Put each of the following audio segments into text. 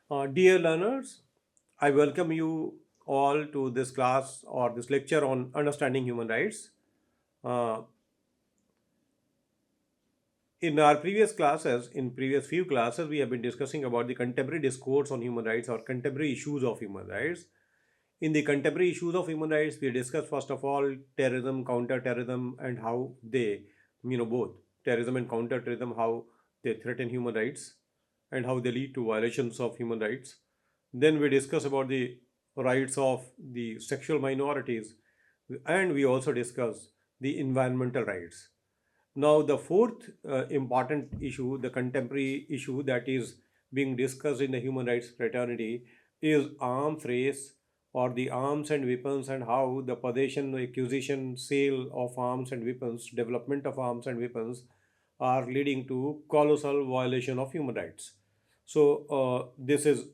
Dear learners, I welcome you all to this class or this lecture on understanding human rights. Uh, in previous few classes, we have been discussing about the contemporary discourse on human rights or contemporary issues of human rights. In the contemporary issues of human rights, we discussed first of all terrorism, counter-terrorism, and how they, both terrorism and counter-terrorism, how they threaten human rights and how they lead to violations of human rights. Then we discuss about the rights of the sexual minorities, and we also discuss the environmental rights. Now, the fourth important issue, the contemporary issue that is being discussed in the human rights fraternity, is arms race or the arms and weapons, and how the possession, acquisition, sale of arms and weapons, development of arms and weapons are leading to colossal violation of human rights. So, this is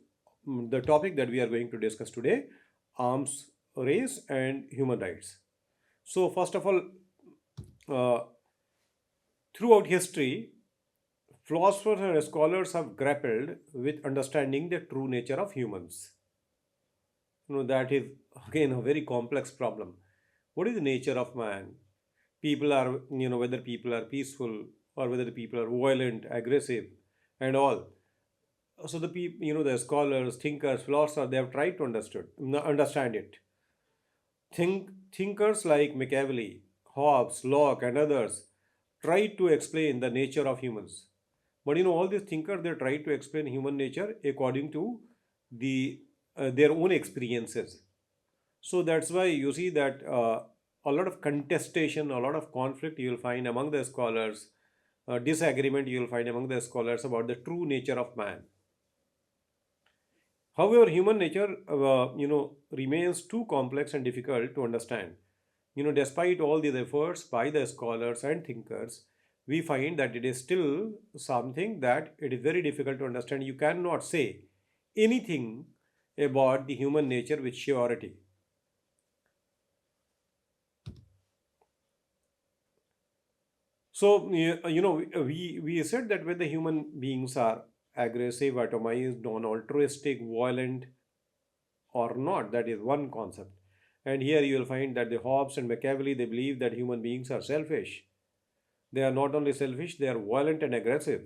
the topic that we are going to discuss today: arms race and human rights. So, first of all, uh, throughout history, philosophers and scholars have grappled with understanding the true nature of humans. That is again a very complex problem. What is the nature of man? People are, whether people are peaceful or whether the people are violent, aggressive, and all. So the people, the scholars, thinkers, philosophers, they have tried to understand it. Thinkers like Machiavelli, Hobbes, Locke, and others tried to explain the nature of humans. But all these thinkers, they try to explain human nature according to their own experiences. So that's why you see that a lot of contestation, a lot of conflict you will find among the scholars, disagreement you will find among the scholars about the true nature of man. However, human nature, remains too complex and difficult to understand. Despite all these efforts by the scholars and thinkers, we find that it is still something that it is very difficult to understand. You cannot say anything about the human nature with surety. So, we said that whether human beings are aggressive, atomized, non-altruistic, violent, or not, that is one concept. And here you will find that the Hobbes and Machiavelli, they believe that human beings are selfish. They are not only selfish, they are violent and aggressive.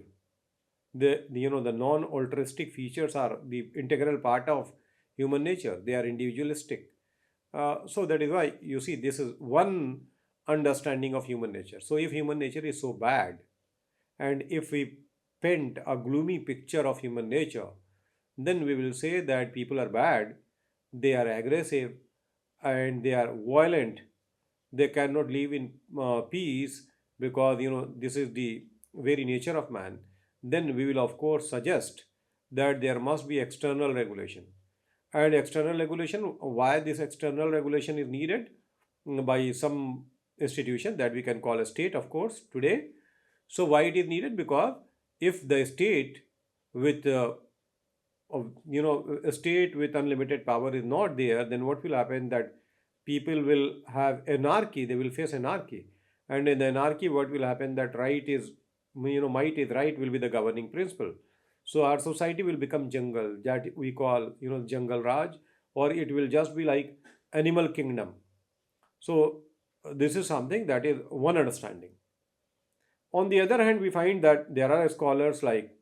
The non-altruistic features are the integral part of human nature. They are individualistic. So that is why you see this is one understanding of human nature. So if human nature is so bad, and if we paint a gloomy picture of human nature, then we will say that people are bad, they are aggressive, and they are violent. They cannot live in peace because this is the very nature of man. Then we will of course suggest that there must be external regulation. And external regulation, why this external regulation is needed? By some institution that we can call a state, of course, today. So why it is needed? Because if the state with a state with unlimited power is not there, then what will happen? That people will have anarchy. They will face anarchy, and in the anarchy, what will happen? That might is right will be the governing principle. So our society will become jungle, that we call jungle raj, or it will just be like animal kingdom. So this is something that is one understanding. On the other hand, we find that there are scholars like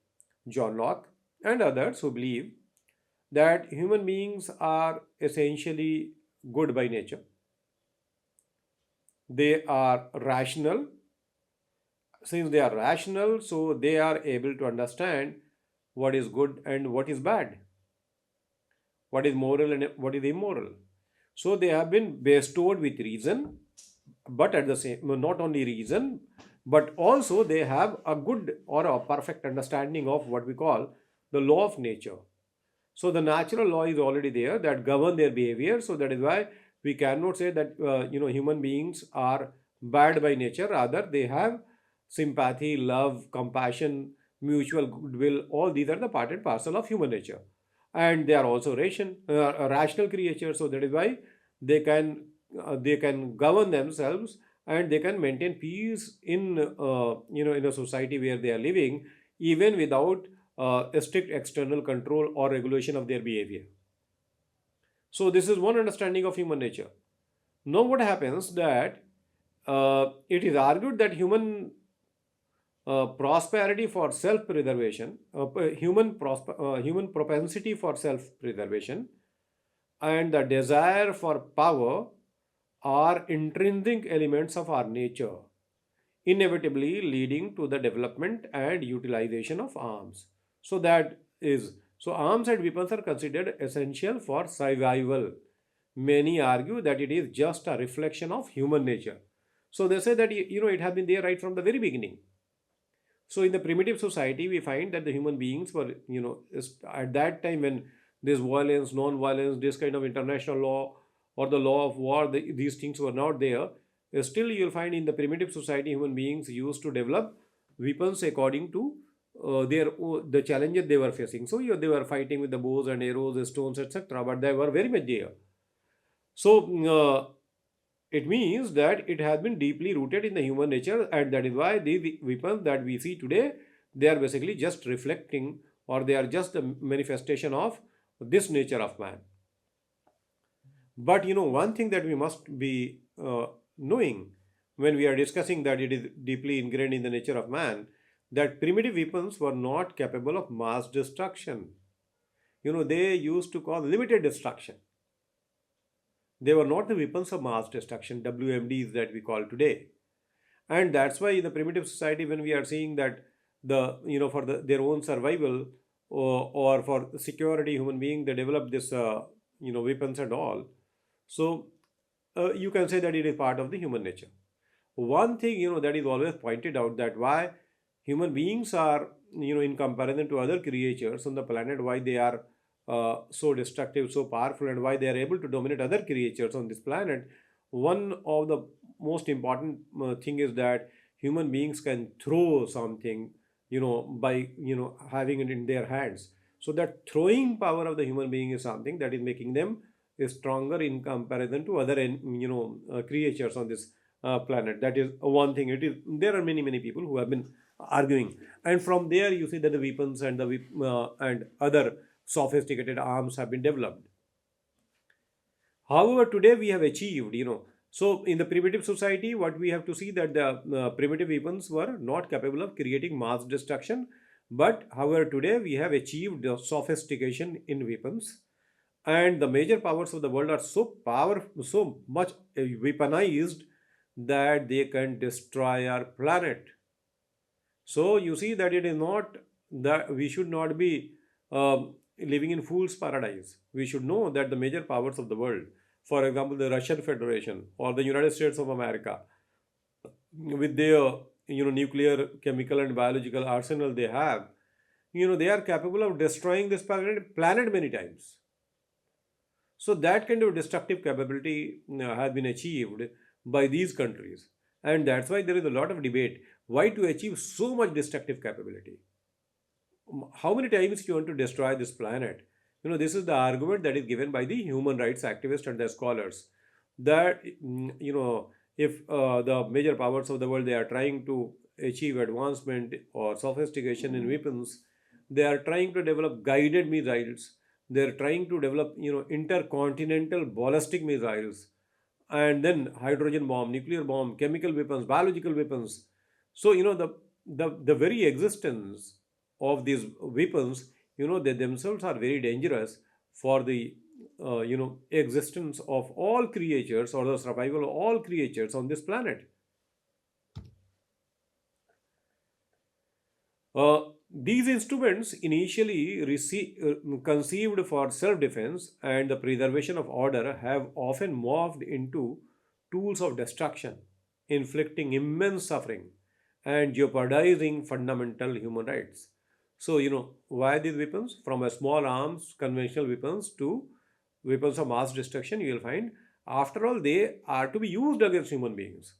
John Locke and others who believe that human beings are essentially good by nature. They are rational. Since they are rational, so they are able to understand what is good and what is bad, what is moral and what is immoral. So they have been bestowed with reason, but at the same, not only reason, but also they have a good or a perfect understanding of what we call the law of nature. So the natural law is already there that govern their behavior. So that is why we cannot say that human beings are bad by nature. Rather, they have sympathy, love, compassion, mutual goodwill. All these are the part and parcel of human nature, and they are also rational creatures. So that is why they can govern themselves, and they can maintain peace in in a society where they are living, even without a strict external control or regulation of their behavior. So this is one understanding of human nature. Now what happens that it is argued that prosperity for self-preservation, human propensity for self-preservation, and the desire for power are intrinsic elements of our nature, inevitably leading to the development and utilization of arms. So that is so arms and weapons are considered essential for survival. Many argue that it is just a reflection of human nature. So they say that it has been there right from the very beginning. So in the primitive society, we find that the human beings were, at that time when this violence, non-violence, this kind of international law or the law of war, these things were not there. Still, you'll find in the primitive society, human beings used to develop weapons according to the challenges they were facing. So they were fighting with the bows and arrows, stones, etc. But they were very much there. So it means that it has been deeply rooted in the human nature, and that is why these weapons that we see today, they are basically just reflecting, or they are just a manifestation of this nature of man. But one thing that we must be knowing when we are discussing that it is deeply ingrained in the nature of man, that primitive weapons were not capable of mass destruction. They used to cause limited destruction. They were not the weapons of mass destruction, WMDs that we call today. And that's why in the primitive society, when we are seeing that for their own survival, or for security, human being, they develop this weapons and all. So you can say that it is part of the human nature. One thing that is always pointed out, that why human beings are, in comparison to other creatures on the planet, why they are so destructive, so powerful, and why they are able to dominate other creatures on this planet. One of the most important thing is that human beings can throw something, by having it in their hands. So that throwing power of the human being is something that is making them stronger in comparison to other creatures on this planet. That is one thing. There are many people who have been arguing, and from there you see that the weapons and and other sophisticated arms have been developed. However, today we have achieved, so in the primitive society, what we have to see, that the primitive weapons were not capable of creating mass destruction. But however, today we have achieved the sophistication in weapons, and the major powers of the world are so much weaponized that they can destroy our planet. So you see that it is not that we should not be living in fool's paradise. We should know that the major powers of the world, for example, the Russian Federation or the United States of America, with their nuclear, chemical, and biological arsenal they have, they are capable of destroying this planet many times. So that kind of destructive capability has been achieved by these countries, and that's why there is a lot of debate why to achieve so much destructive capability. How many times you want to destroy this planet? This is the argument that is given by the human rights activists and the scholars, that if the major powers of the world, they are trying to achieve advancement or sophistication in weapons, they are trying to develop guided missiles, they are trying to develop intercontinental ballistic missiles, and then hydrogen bomb, nuclear bomb, chemical weapons, biological weapons. So the very existence of these weapons, they themselves are very dangerous for the existence of all creatures, or the survival of all creatures on this planet. These instruments, initially conceived for self-defense and the preservation of order, have often morphed into tools of destruction, inflicting immense suffering and jeopardizing fundamental human rights. So, why these weapons? From a small arms, conventional weapons, to weapons of mass destruction, you will find, after all, they are to be used against human beings.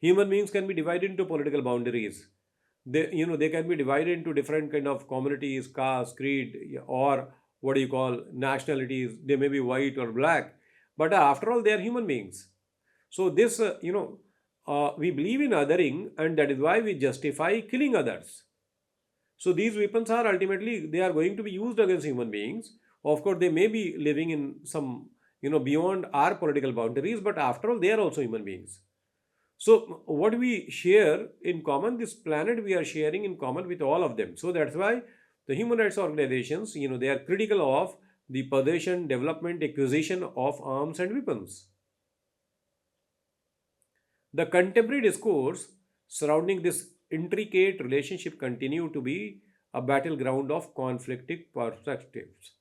Human beings can be divided into political boundaries. They can be divided into different kind of communities, caste, creed, or what do you call, nationalities. They may be white or black, but after all, they are human beings. So this, we believe in othering, and that is why we justify killing others. So these weapons are ultimately they are going to be used against human beings. Of course, they may be living in some beyond our political boundaries, but after all, they are also human beings. So what we share in common, this planet we are sharing in common with all of them. So that's why the human rights organizations, they are critical of the possession, development, acquisition of arms and weapons. The contemporary discourse surrounding this intricate relationship continue to be a battleground of conflicting perspectives.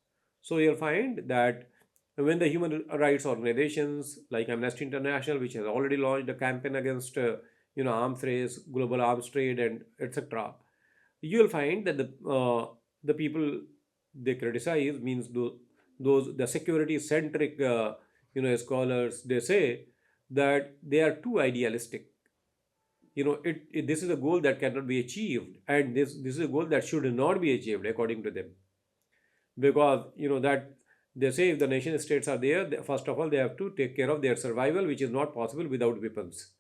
So you'll find that when the human rights organizations like Amnesty International, which has already launched a campaign against arms race, global arms trade, and etc., you will find that the people they criticize means those the security centric scholars, they say that they are too idealistic. This is a goal that cannot be achieved, and this is a goal that should not be achieved according to them, because that they say if the nation states are there, first of all they have to take care of their survival, which is not possible without weapons.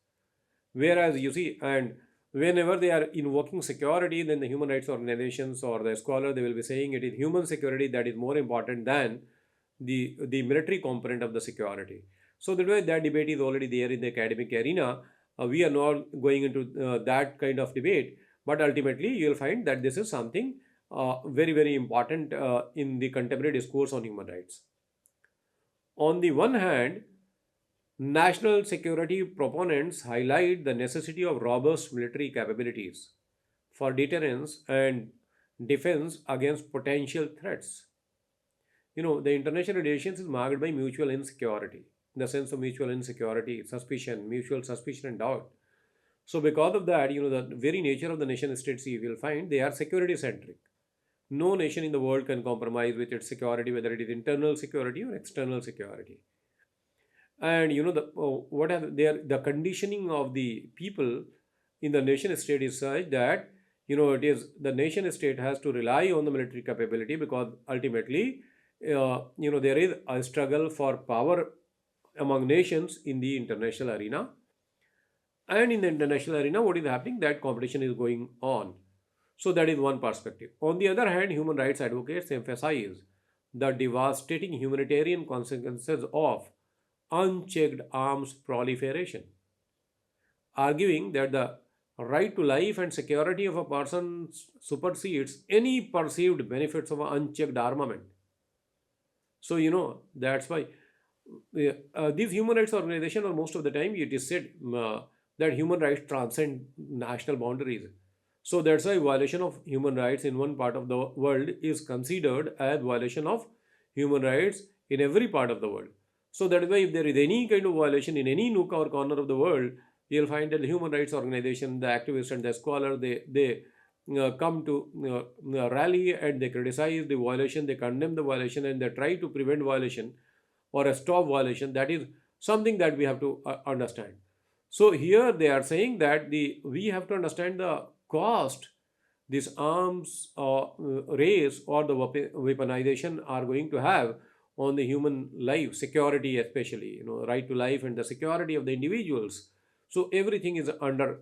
Whereas you see, and whenever they are invoking security, then the human rights organizations or the scholar, they will be saying it is human security that is more important than the military component of the security. So that way that debate is already there in the academic arena. We are not going into that kind of debate, but ultimately you will find that this is something very very important in the contemporary discourse on human rights. On the one hand, national security proponents highlight the necessity of robust military capabilities for deterrence and defense against potential threats. The international relations is marked by mutual insecurity, in the sense of mutual insecurity, suspicion, mutual suspicion and doubt. So because of that, the very nature of the nation states, you will find they are security centric. No nation in the world can compromise with its security, whether it is internal security or external security. And what are the conditioning of the people in the nation state is such that it is the nation state has to rely on the military capability, because ultimately there is a struggle for power among nations in the international arena. And in the international arena, what is happening, that competition is going on. So that is one perspective. On the other hand, human rights advocates emphasize the devastating humanitarian consequences of unchecked arms proliferation, arguing that the right to life and security of a person supersedes any perceived benefits of unchecked armament. So, that's why these human rights organizations, or most of the time, it is said that human rights transcend national boundaries. So that's why violation of human rights in one part of the world is considered as violation of human rights in every part of the world. So that is why if there is any kind of violation in any nook or corner of the world, you'll find that the human rights organization, the activists and the scholar, they come to rally, and they criticize the violation, they condemn the violation, and they try to prevent violation or a stop violation. That is something that we have to understand. So here they are saying that we have to understand the cost this arms race or the weaponization are going to have on the human life, security especially, right to life and the security of the individuals. So everything is under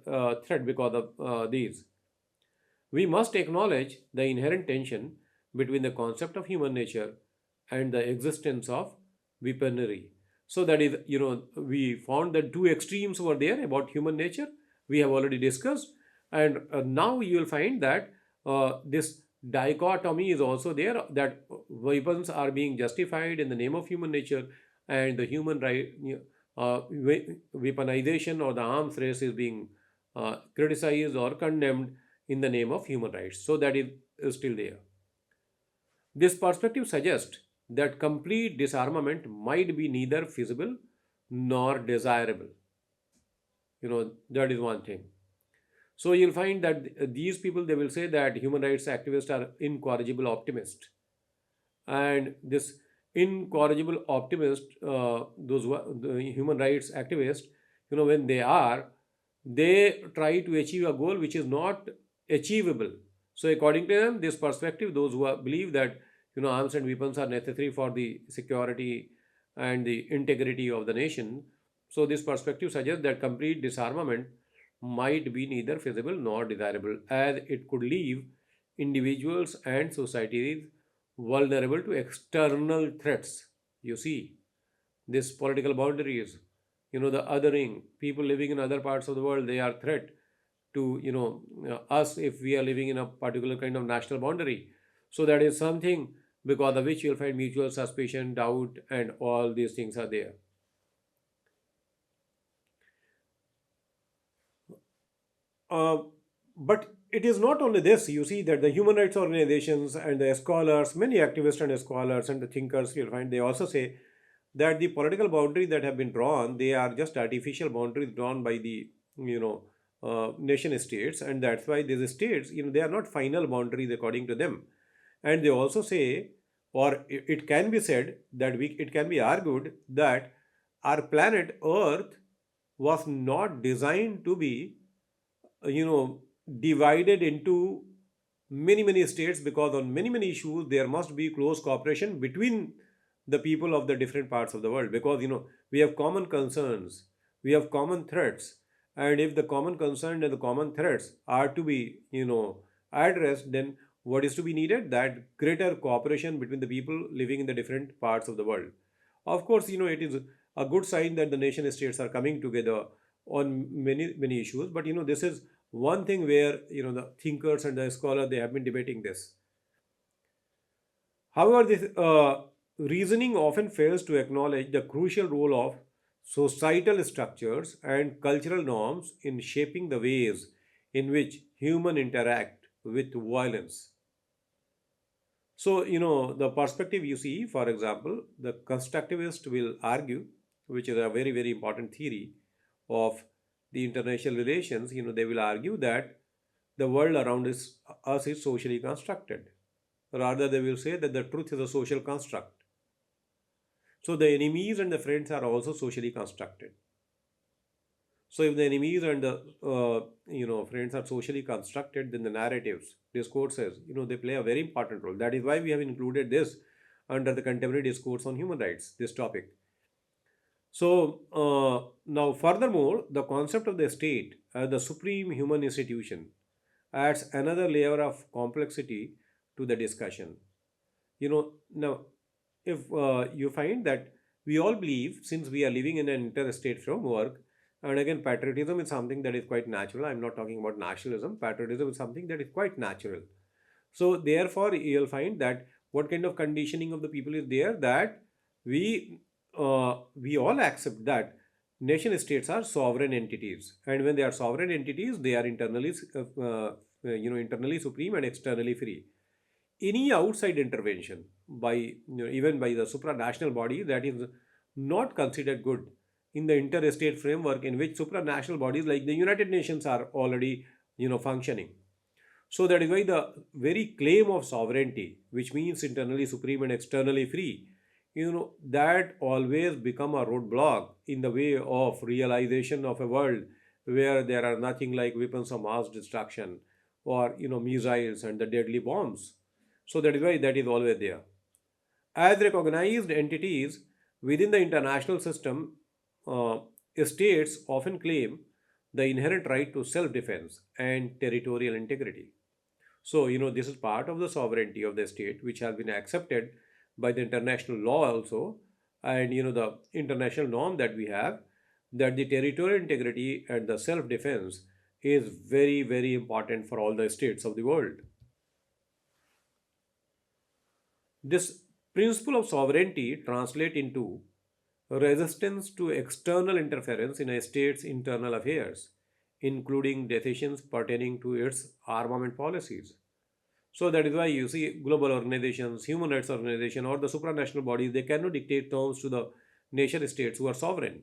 threat because of these. We must acknowledge the inherent tension between the concept of human nature and the existence of weaponry. So that is, we found that two extremes were there about human nature. We have already discussed, and now you will find that this dichotomy is also there, that weapons are being justified in the name of human nature, and the human right weaponization or the arms race is being criticized or condemned in the name of human rights. So that is still there. This perspective suggests that complete disarmament might be neither feasible nor desirable. That is one thing. So you'll find that these people, they will say that human rights activists are incorrigible optimists, and this incorrigible optimist, the human rights activists, when they try to achieve a goal which is not achievable. So according to them, this perspective, those who believe that arms and weapons are necessary for the security and the integrity of the nation, so this perspective suggests that complete disarmament might be neither feasible nor desirable, as it could leave individuals and societies vulnerable to external threats. You see, this political boundaries, the othering, people living in other parts of the world, they are threat to, us if we are living in a particular kind of national boundary. So that is something because of which you'll find mutual suspicion, doubt, and all these things are there. Uh, but it is not only this. You see that the human rights organizations and the scholars, many activists and scholars and the thinkers, you'll find they also say that the political boundaries that have been drawn, they are just artificial boundaries drawn by the, nation states, and that's why these states, they are not final boundaries according to them. And they also say, or it can be said that it can be argued that our planet Earth was not designed to be uh, you know divided into many states, because on many issues there must be close cooperation between the people of the different parts of the world, because we have common concerns, we have common threats, and if the common concern and the common threats are to be addressed, then what is to be needed? That greater cooperation between the people living in the different parts of the world. Of course, it is a good sign that the nation states are coming together on many issues, but this is one thing where the thinkers and the scholars, they have been debating this. However, this reasoning often fails to acknowledge the crucial role of societal structures and cultural norms in shaping the ways in which humans interact with violence. So, the perspective you see, for example, the constructivist will argue, which is a very important theory of the international relations, they will argue that the world around us is socially constructed. Rather, they will say that the truth is a social construct. So, the enemies and the friends are also socially constructed. So, if the enemies and the friends are socially constructed, then the narratives, discourses, they play a very important role. That is why we have included this under the contemporary discourse on human rights, this topic. So, now furthermore, the concept of the state as the supreme human institution adds another layer of complexity to the discussion. Now, if you find that we all believe, since we are living in an interstate framework, and again, patriotism is something that is quite natural. I'm not talking about nationalism. Patriotism is something that is quite natural. So, therefore, you'll find that what kind of conditioning of the people is there, that we we all accept that nation states are sovereign entities, and when they are sovereign entities, they are internally supreme and externally free. Any outside intervention by even by the supranational body, that is not considered good in the interstate framework in which supranational bodies like the United Nations are already functioning. So that is why the very claim of sovereignty, which means internally supreme and externally free, that always become a roadblock in the way of realization of a world where there are nothing like weapons of mass destruction or missiles and the deadly bombs. So that is why that is always there. As recognized entities within the international system, uh, states often claim the inherent right to self defense and territorial integrity. So, this is part of the sovereignty of the state, which has been accepted by the international law also, and the international norm that we have, that the territorial integrity and the self defense is very important for all the states of the world. This principle of sovereignty translates into resistance to external interference in a state's internal affairs, including decisions pertaining to its armament policies. So that is why you see global organizations, human rights organizations, or the supranational bodies, they cannot dictate terms to the nation states who are sovereign.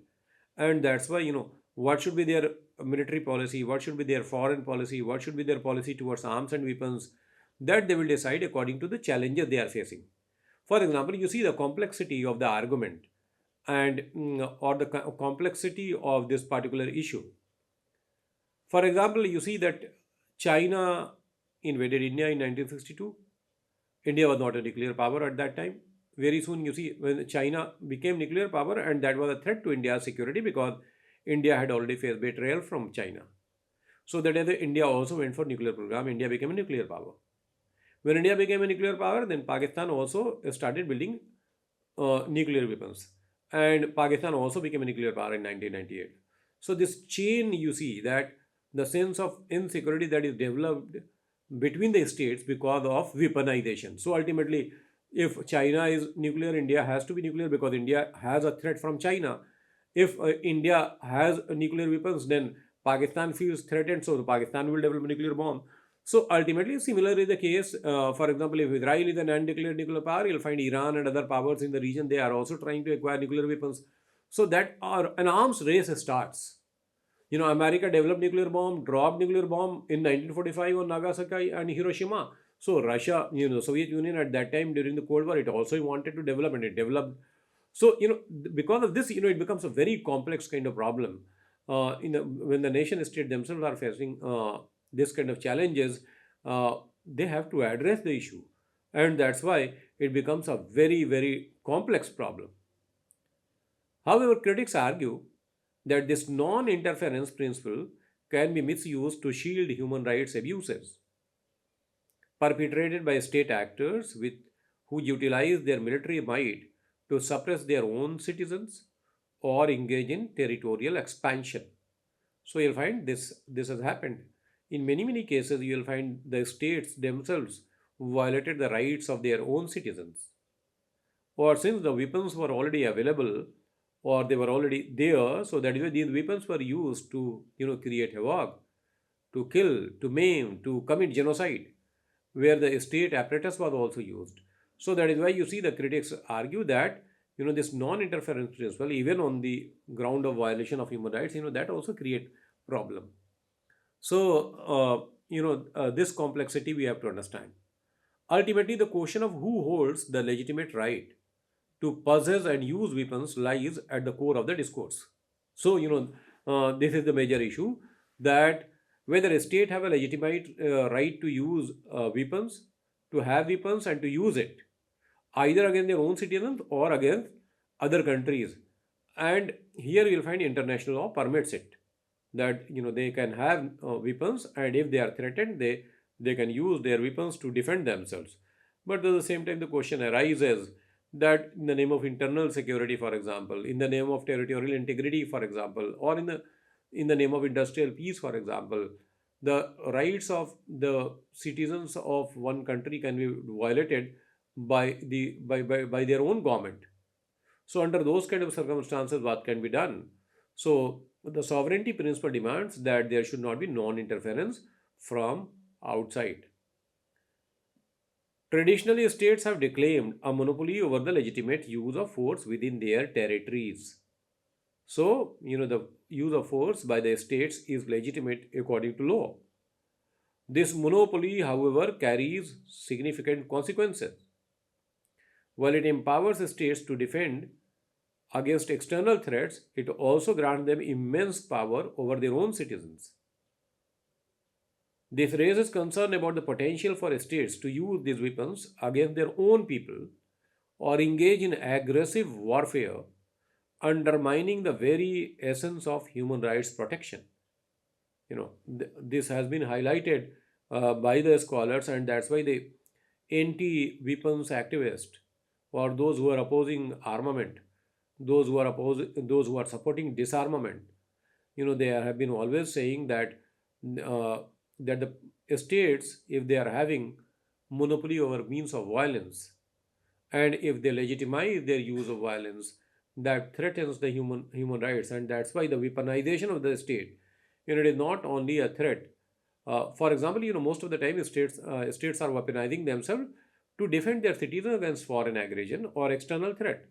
And that's why, what should be their military policy, what should be their foreign policy, what should be their policy towards arms and weapons, that they will decide according to the challenges they are facing. For example, you see the complexity of the argument and or the complexity of this particular issue. For example, you see that China invaded India in 1962. India was not a nuclear power at that time. Very soon, you see, when China became nuclear power, and that was a threat to India's security because India had already faced betrayal from China. So that is India also went for nuclear program. India became a nuclear power. When India became a nuclear power, then Pakistan also started building nuclear weapons. And Pakistan also became a nuclear power in 1998. So, this chain, you see that the sense of insecurity that is developed between the states because of weaponization. So, ultimately, if China is nuclear, India has to be nuclear because India has a threat from China. If India has nuclear weapons, then Pakistan feels threatened, so Pakistan will develop a nuclear bomb. So ultimately, similar is the case. For example, if Israel is an undeclared nuclear power, you'll find Iran and other powers in the region, they are also trying to acquire nuclear weapons. So that an arms race starts. America developed nuclear bomb, dropped nuclear bomb in 1945 on Nagasaki and Hiroshima. So Russia, Soviet Union at that time during the Cold War, it also wanted to develop and it developed. So because of this, it becomes a very complex kind of problem. When the nation state themselves are facing this kind of challenges, uh, they have to address the issue, and that's why it becomes a very very complex problem. However, critics argue that this non interference principle can be misused to shield human rights abuses perpetrated by state actors who utilize their military might to suppress their own citizens or engage in territorial expansion. So you'll find this has happened. In many cases, you'll find the states themselves violated the rights of their own citizens. Or since the weapons were already available or they were already there, so that is why these weapons were used to create havoc, to kill, to maim, to commit genocide, where the state apparatus was also used. So that is why you see the critics argue that this non-interference principle, even on the ground of violation of human rights, that also create problem. So this complexity we have to understand. Ultimately, the question of who holds the legitimate right to possess and use weapons lies at the core of the discourse. So, this is the major issue, that whether a state have a legitimate right to use weapons, to have weapons and to use it, either against their own citizens or against other countries. And here you will find international law permits it, that they can have weapons, and if they are threatened, they can use their weapons to defend themselves. But at the same time, the question arises that in the name of internal security, for example, in the name of territorial integrity, for example, or in the name of industrial peace, for example, the rights of the citizens of one country can be violated by their own government. So under those kind of circumstances, what can be done? So the sovereignty principle demands that there should not be non-interference from outside. Traditionally, states have declaimed a monopoly over the legitimate use of force within their territories. So, the use of force by the states is legitimate according to law. This monopoly, however, carries significant consequences. While it empowers states to defend against external threats, it also grants them immense power over their own citizens. This raises concern about the potential for states to use these weapons against their own people or engage in aggressive warfare, undermining the very essence of human rights protection. This has been highlighted by the scholars, and that's why the anti-weapons activists, or those who are opposing armament, those who are supporting disarmament, they have been always saying that uh, that the states, if they are having monopoly over means of violence, and if they legitimize their use of violence, that threatens the human rights, and that's why the weaponization of the state, it is not only a threat. For example, most of the time states are weaponizing themselves to defend their citizens against foreign aggression or external threat.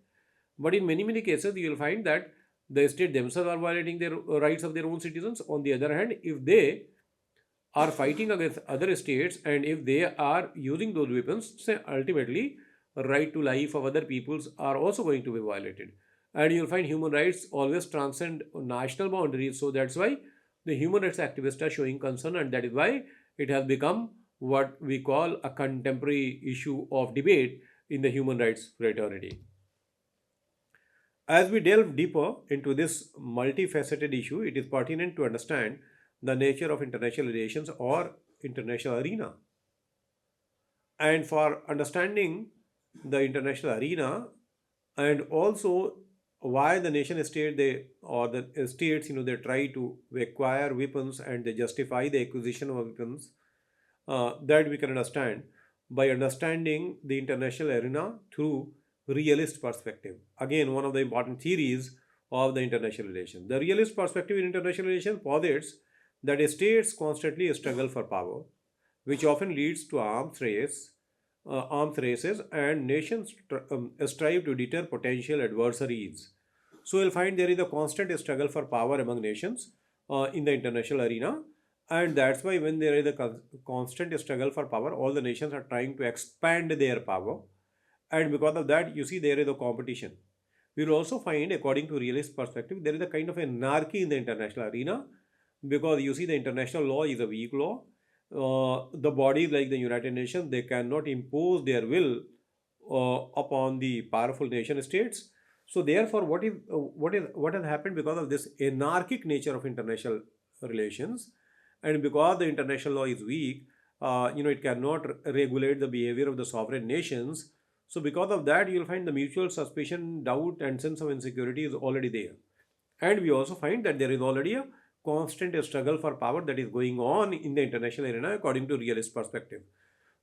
But in many cases, you will find that the state themselves are violating their rights of their own citizens. On the other hand, if they are fighting against other states, and if they are using those weapons, say ultimately right to life of other peoples are also going to be violated. And you'll find human rights always transcend national boundaries. So that's why the human rights activists are showing concern, and that is why it has become what we call a contemporary issue of debate in the human rights fraternity. As we delve deeper into this multifaceted issue, it is pertinent to understand the nature of international relations or international arena. And for understanding the international arena, and also why the nation state they or the states, they try to acquire weapons and they justify the acquisition of weapons, that we can understand by understanding the international arena through realist perspective. Again, one of the important theories of the international relations. The realist perspective in international relations posits that states constantly struggle for power, which often leads to arms races, and nations strive to deter potential adversaries. So you'll find there is a constant struggle for power among nations in the international arena, and that's why when there is a constant struggle for power, all the nations are trying to expand their power, and because of that, you see there is a competition. We will also find, according to realist perspective, there is a kind of anarchy in the international arena, because you see the international law is a weak law. The bodies like the United Nations, they cannot impose their will upon the powerful nation states. So therefore, what has happened because of this anarchic nature of international relations, and because the international law is weak, it cannot regulate the behavior of the sovereign nations. So because of that, you'll find the mutual suspicion, doubt, and sense of insecurity is already there. And we also find that there is already a constant struggle for power that is going on in the international arena according to realist perspective.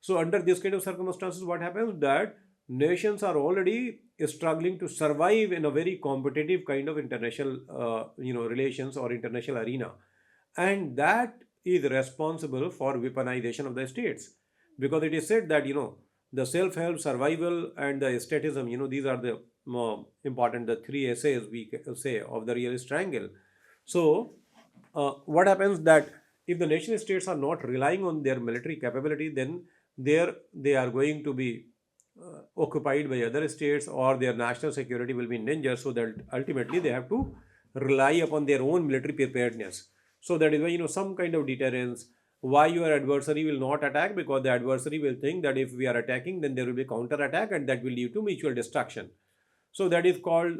So under this kind of circumstances, what happens that nations are already struggling to survive in a very competitive kind of international relations or international arena, and that is responsible for weaponization of the states, because it is said that the self-help, survival, and the statism, these are the more important, the three essays we say of the realist triangle. So what happens that if the nation states are not relying on their military capability, then they are going to be occupied by other states, or their national security will be in danger, so that ultimately they have to rely upon their own military preparedness. So that is why some kind of deterrence, why your adversary will not attack, because the adversary will think that if we are attacking, then there will be counter attack, and that will lead to mutual destruction. So that is called,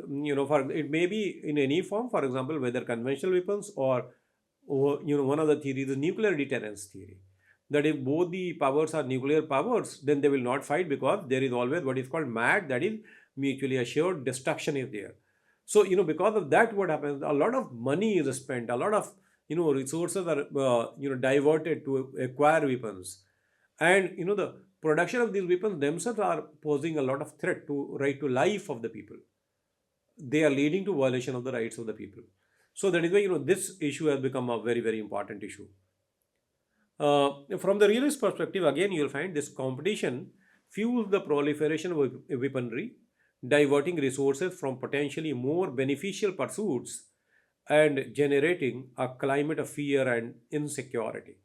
for it may be in any form, for example, whether conventional weapons or one of the theories is nuclear deterrence theory. That if both the powers are nuclear powers, then they will not fight, because there is always what is called MAD, that is mutually assured destruction is there. So because of that, what happens? A lot of money is spent, a lot of resources are diverted to acquire weapons, and the production of these weapons themselves are posing a lot of threat to right to life of the people. They are leading to violation of the rights of the people. So that is why this issue has become a very, very important issue. From the realist perspective, again, you'll find this competition fuels the proliferation of weaponry, diverting resources from potentially more beneficial pursuits and generating a climate of fear and insecurity.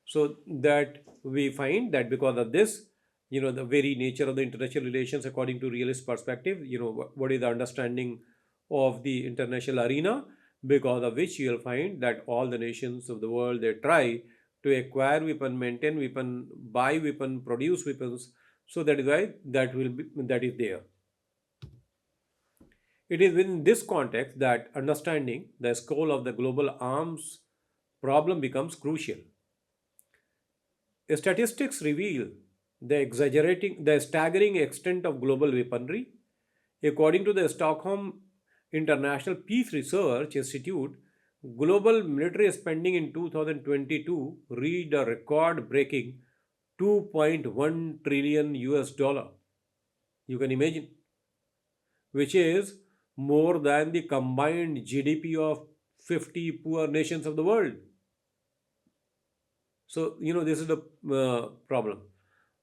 So that we find that because of this, the very nature of the international relations, according to realist perspective, what is the understanding of the international arena, because of which you'll find that all the nations of the world, they try to acquire weapon, maintain weapon, buy weapon, produce weapons. So that is why that is there. It is within this context that understanding the scale of the global arms problem becomes crucial. Statistics reveal the staggering extent of global weaponry. According to the Stockholm International Peace Research Institute, global military spending in 2022 reached a record-breaking 2.1 trillion US dollar. You can imagine, which is more than the combined GDP of 50 poor nations of the world. So, this is the problem.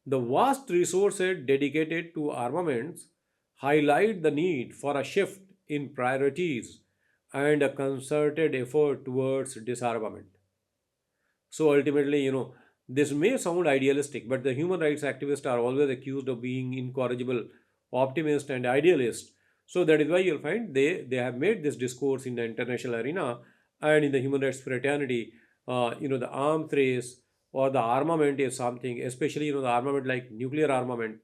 The vast resources dedicated to armaments highlight the need for a shift in priorities and a concerted effort towards disarmament. So ultimately, this may sound idealistic, but the human rights activists are always accused of being incorrigible optimists and idealists. So that is why you'll find they have made this discourse in the international arena and in the human rights fraternity. The arms race or the armament is something, especially the armament like nuclear armament,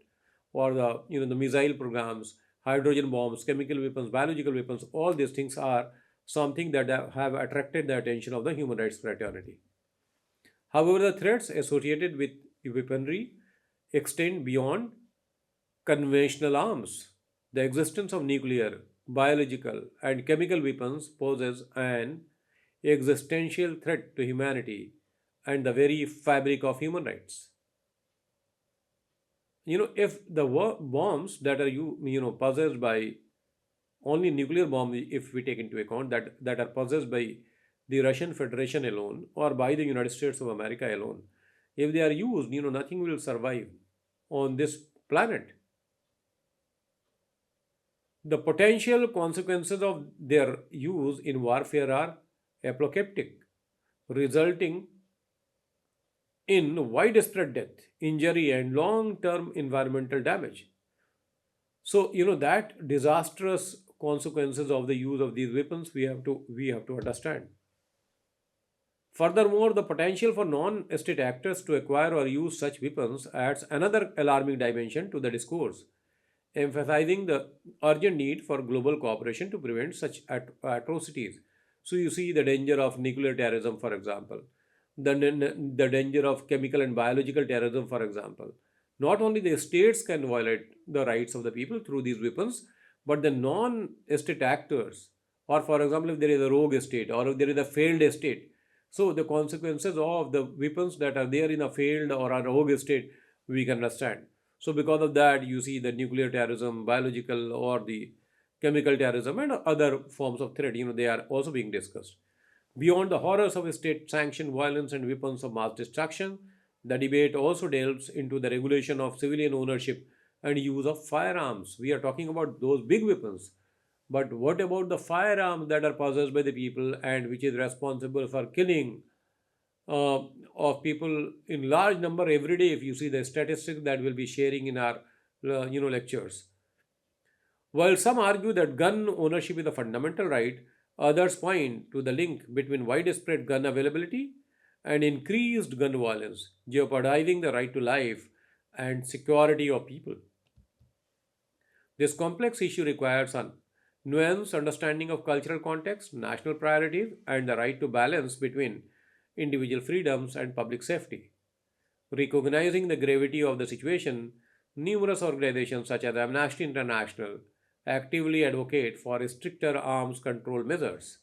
or the missile programs, hydrogen bombs, chemical weapons, biological weapons. All these things are something that have attracted the attention of the human rights fraternity. However, the threats associated with weaponry extend beyond conventional arms. The existence of nuclear, biological, and chemical weapons poses an existential threat to humanity and the very fabric of human rights. If the bombs that are possessed by only nuclear bomb, if we take into account that are possessed by the Russian Federation alone or by the United States of America alone, if they are used, nothing will survive on this planet. The potential consequences of their use in warfare are apocalyptic, resulting in widespread death, injury, and long-term environmental damage. So, that disastrous consequences of the use of these weapons we have to understand. Furthermore, the potential for non-state actors to acquire or use such weapons adds another alarming dimension to the discourse, emphasizing the urgent need for global cooperation to prevent such atrocities. So, you see the danger of nuclear terrorism, for example, the danger of chemical and biological terrorism, for example. Not only the states can violate the rights of the people through these weapons, but the non state actors, or for example, if there is a rogue state or if there is a failed state, so the consequences of the weapons that are there in a failed or a rogue state, we can understand. So, because of that, you see the nuclear terrorism, biological or the chemical terrorism, and other forms of threat, they are also being discussed. Beyond the horrors of state sanctioned violence and weapons of mass destruction, the debate also delves into the regulation of civilian ownership and use of firearms. We are talking about those big weapons. But what about the firearms that are possessed by the people and which is responsible for killing uh, of people in large number every day? If you see the statistics that we'll be sharing in our lectures. While some argue that gun ownership is a fundamental right, others point to the link between widespread gun availability and increased gun violence, jeopardizing the right to life and security of people. This complex issue requires a nuanced understanding of cultural context, national priorities, and the right to balance between individual freedoms and public safety. Recognizing the gravity of the situation, numerous organizations such as Amnesty International actively advocate for stricter arms control measures.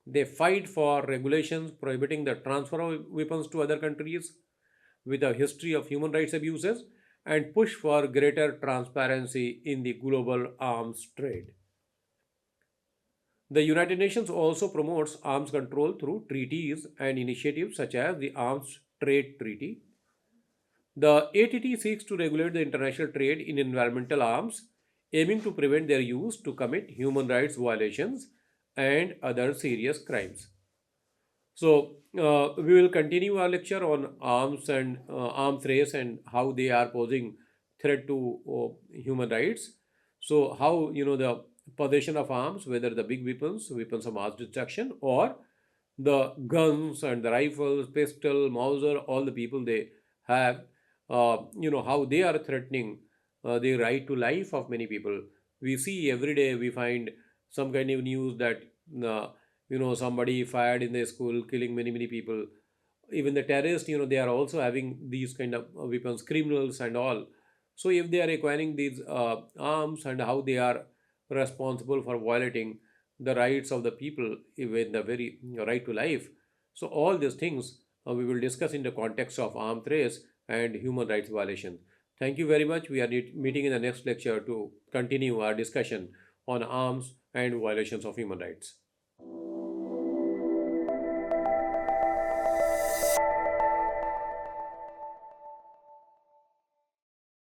They fight for regulations prohibiting the transfer of weapons to other countries with a history of human rights abuses and push for greater transparency in the global arms trade. The United Nations also promotes arms control through treaties and initiatives such as the Arms Trade Treaty. The ATT seeks to regulate the international trade in environmental arms, aiming to prevent their use to commit human rights violations and other serious crimes. So, we will continue our lecture on arms and arms race and how they are posing threat to human rights. So, how the possession of arms, whether the big weapons, weapons of mass destruction, or the guns and the rifles, pistol, Mauser, all the people they have, how they are threatening the right to life of many people. We see every day we find some kind of news that uh, somebody fired in the school, killing many people. Even the terrorists, they are also having these kind of weapons, criminals and all. So if they are acquiring these arms and how they are responsible for violating the rights of the people, even the very right to life. So all these things we will discuss in the context of arms race and human rights violation. Thank you very much. We are meeting in the next lecture to continue our discussion on arms and violations of human rights.